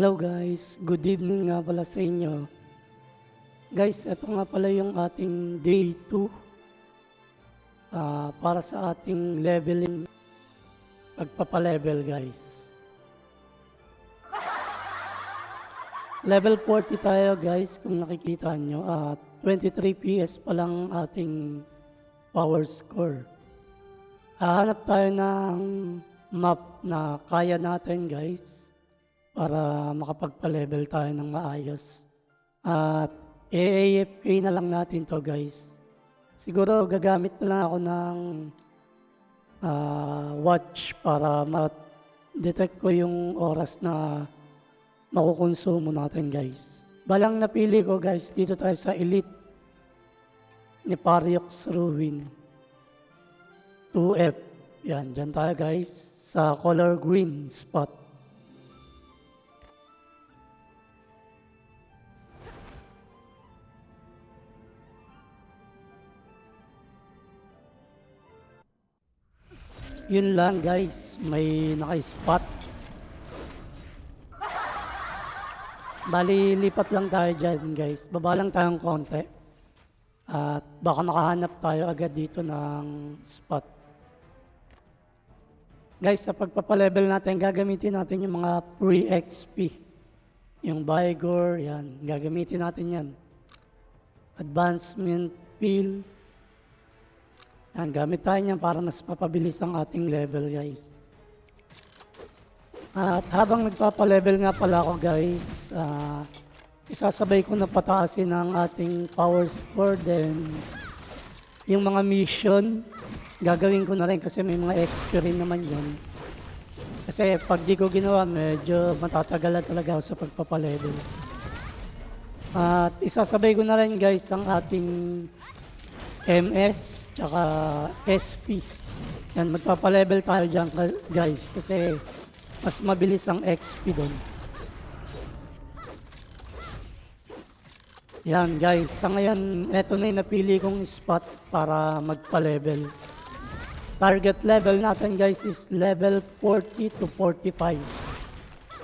Hello guys, good evening nga pala sa inyo. Guys, ito nga pala yung ating day 2 para sa ating leveling, pagpapalevel guys. Level 40 tayo guys kung nakikita nyo at 23 PS pa lang ating power score. Hahanap tayo ng map na kaya natin guys para makapagpa-level tayo ng maayos. At AFK na lang natin to guys. Siguro gagamit na lang ako ng watch para ma-detect ko yung oras na makukonsumo natin guys. Balang napili ko guys, dito tayo sa Elite ni Pariox Ruin 2F. Yan, dyan tayo guys sa color green spot. Yun lang guys, may naka-spot. Bali, lipat lang tayo dyan guys. Baba lang tayong konti. At baka makahanap tayo agad dito ng spot. Guys, sa pagpapalevel natin, gagamitin natin yung mga pre-XP. Yung Vigor, yan. Gagamitin natin yan. Advancement Pill. Yan, gamit tayo niyan para mas mapabilis ang ating level guys. At habang nagpapalevel nga pala ako guys, isasabay ko na pataasin ang ating power score. Then yung mga mission, gagawin ko na rin kasi may mga XP rin naman yun. Kasi pag di ko ginawa, medyo matatagalan talaga ako sa pagpapalevel. At isasabay ko na rin guys ang ating MS tsaka SP. Yan, magpapalevel tayo dyan guys kasi mas mabilis ang XP doon. Yan guys, sa ngayon eto na yung napili kong spot para magpa-level. Target level natin guys is level 40 to 45.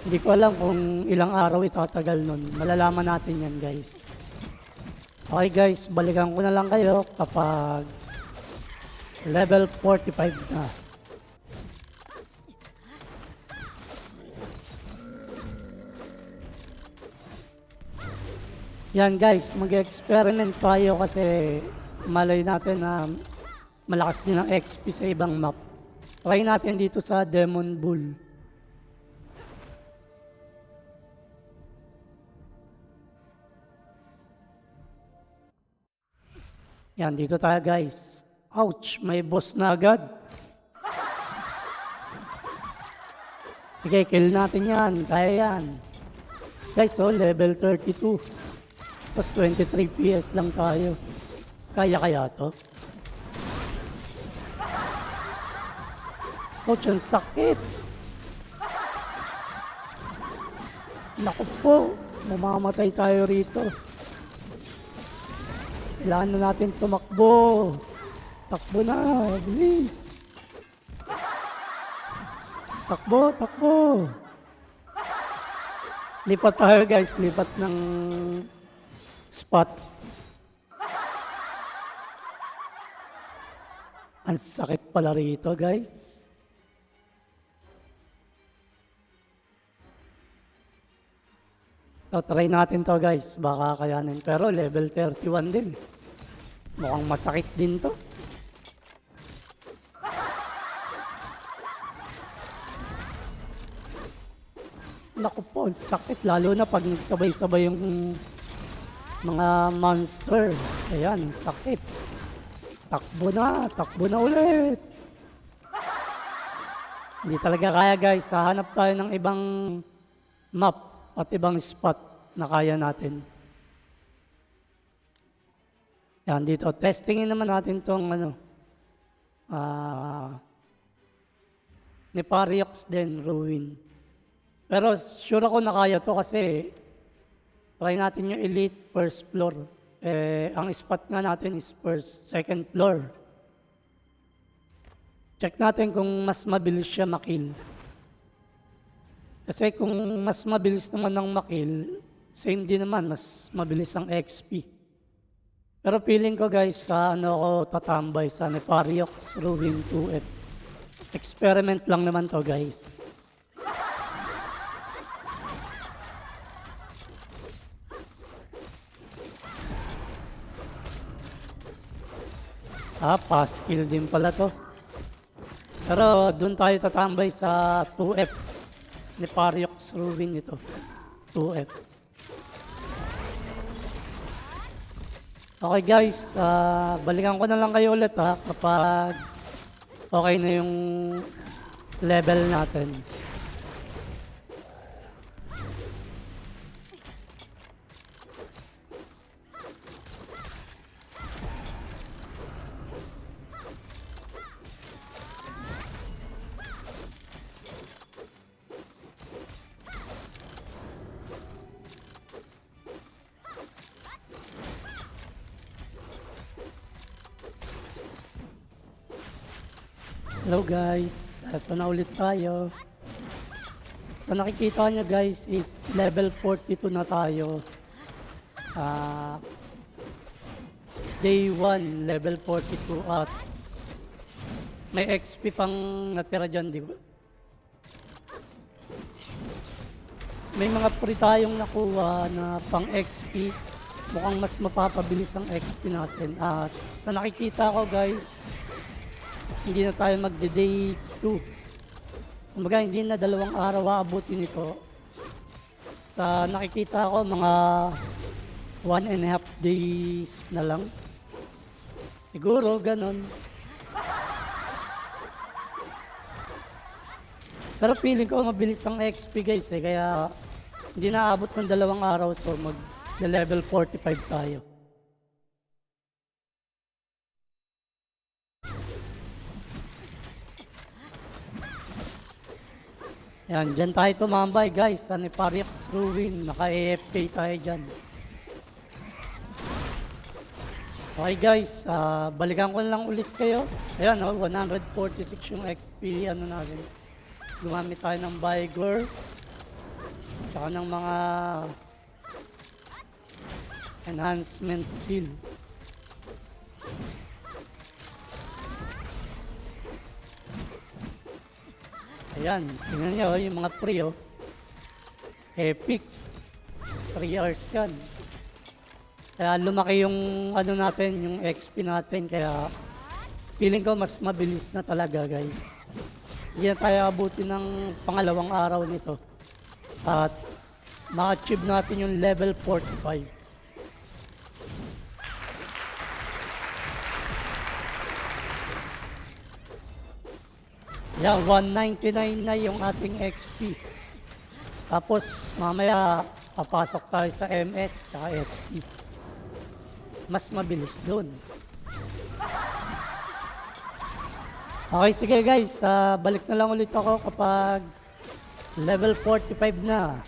Hindi ko alam kung ilang araw itatagal nun. Malalaman natin yan guys. Okay guys, balikan ko na lang kayo kapag level 45 na. Yan guys, mag-experiment tayo kasi malay natin na malakas din ang XP sa ibang map. Try natin dito sa Demon Bull. Yan, dito tayo guys. Ouch, may boss na agad. Sige, kill natin yan. Kaya yan. Guys, level 32. Tapos 23 PS lang tayo. Kaya to? Ouch, ang sakit. Naku po, mamamatay tayo rito. Kailangan na natin tumakbo. Takbo na, bilis. Takbo. Lipat tayo guys, lipat ng spot. Ang sakit pala rito guys. So, try natin to guys, baka kayanin. Pero level 31 din. Mukhang masakit din to. Naku po, sakit. Lalo na pag nagsabay-sabay yung mga monster. Ayan, sakit. Takbo na ulit. Hindi talaga kaya guys. Hahanap tayo ng ibang map at ibang spot na kaya natin. Yan, dito. Testingin naman natin itong ni Pariox din, Ruin. Pero sure ako na kaya to kasi try natin yung Elite first floor. Ang spot nga natin is second floor. Check natin kung mas mabilis siya makill. Kasi kung mas mabilis naman ng makill, same din naman, mas mabilis ang XP. Pero feeling ko guys, sa ano ako tatambay sa Nepariox Ruin 2F. Experiment lang naman to guys. Pass kill din pala to. Pero doon tayo tatambay sa 2F. Nepariox Ruin ito. 2F. Okay guys, balikan ko na lang kayo ulit kapag okay na yung level natin. Hello guys, ito na ulit tayo. So nakikita nyo guys is level 42 na tayo. Day 1 level 42 at may XP pang natira dyan, di ba? May mga free tayong nakuha na pang XP. Mukhang mas mapapabilis ang XP natin. At sa nakikita ko guys, hindi na tayo magde-day 2. Kumbaga, hindi na 2 araw aabutin ito. Sa nakikita ko, mga 1.5 days na lang. Siguro, ganon. Pero feeling ko mabilis ang XP guys kaya hindi na aabot ng 2 araw to mag-level 45 tayo. Yan, dyan tayo tumambay guys, sa Nepariox Ruin, naka-AFK tayo dyan. Okay guys, balikan ko lang ulit kayo. Ayan, 146 yung XP, ano natin. Gumamit tayo ng Vigor, tsaka ng mga enhancement skill. Ayan, tingnan nyo yung mga free epic 3 hours yan. Kaya lumaki yung ano natin, yung XP natin, kaya feeling ko mas mabilis na talaga guys. Hindi na tayo abutin ng pangalawang araw nito at ma-achieve natin yung level 45. Yan, 199 na yung ating XP. Tapos mamaya papasok tayo sa MS at SP. Mas mabilis doon. Okay, sige guys, balik na lang ulit ako kapag level 45 na.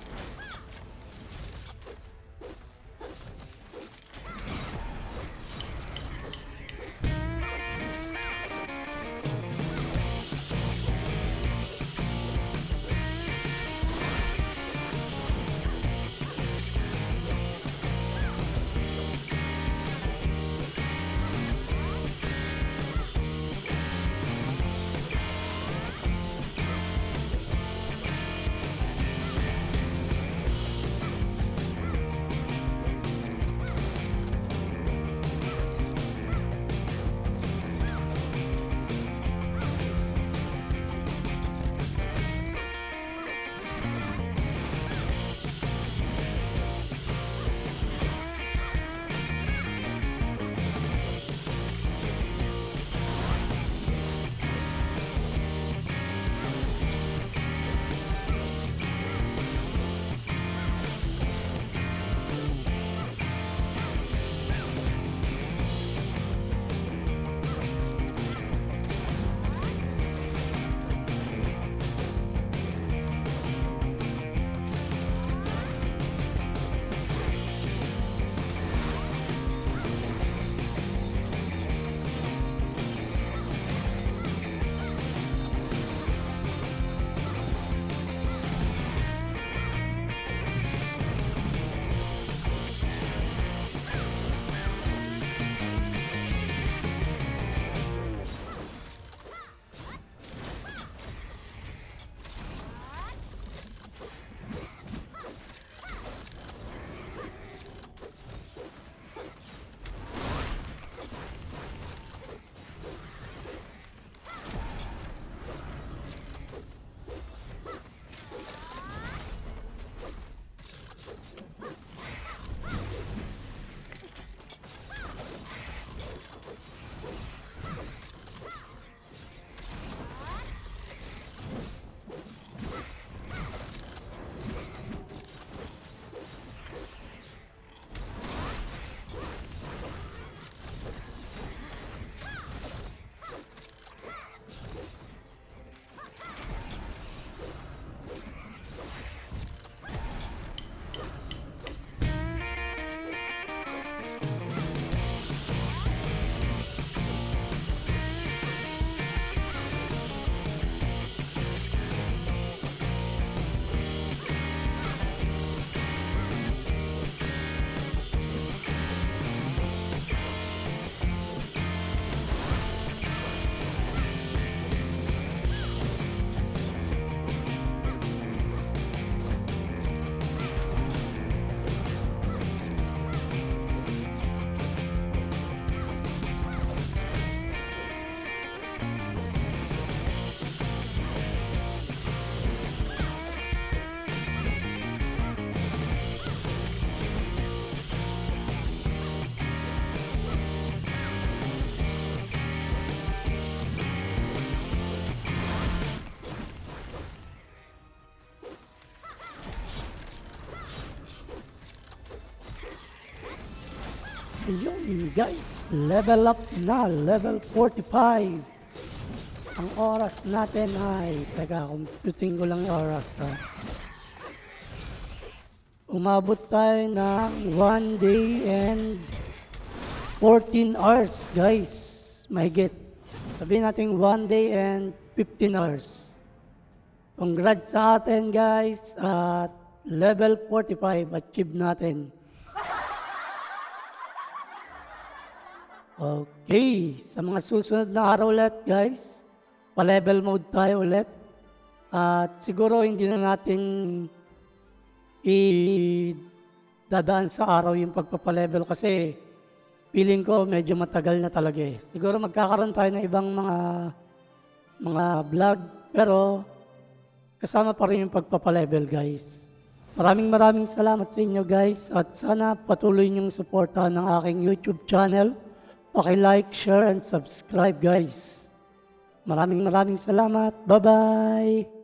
Ayun guys, level up na, level 45. Ang oras natin ay, teka, computing ko lang yung oras ha. Umabot tayo ng 1 day and 14 hours guys. Mahigit. Sabihin natin 1 day and 15 hours. Congrats sa atin guys at level 45 achieve natin. Okay, sa mga susunod na araw ulit guys, pa-level mode tayo ulit. At siguro hindi na natin dadaan sa araw yung pagpapalevel kasi feeling ko medyo matagal na talaga eh. Siguro magkakaroon tayo ng ibang mga vlog pero kasama pa rin yung pagpapalevel guys. Maraming salamat sa inyo guys at sana patuloy niyong suportahan ng aking YouTube channel. Paki-like, share, and subscribe guys. Maraming salamat. Bye-bye!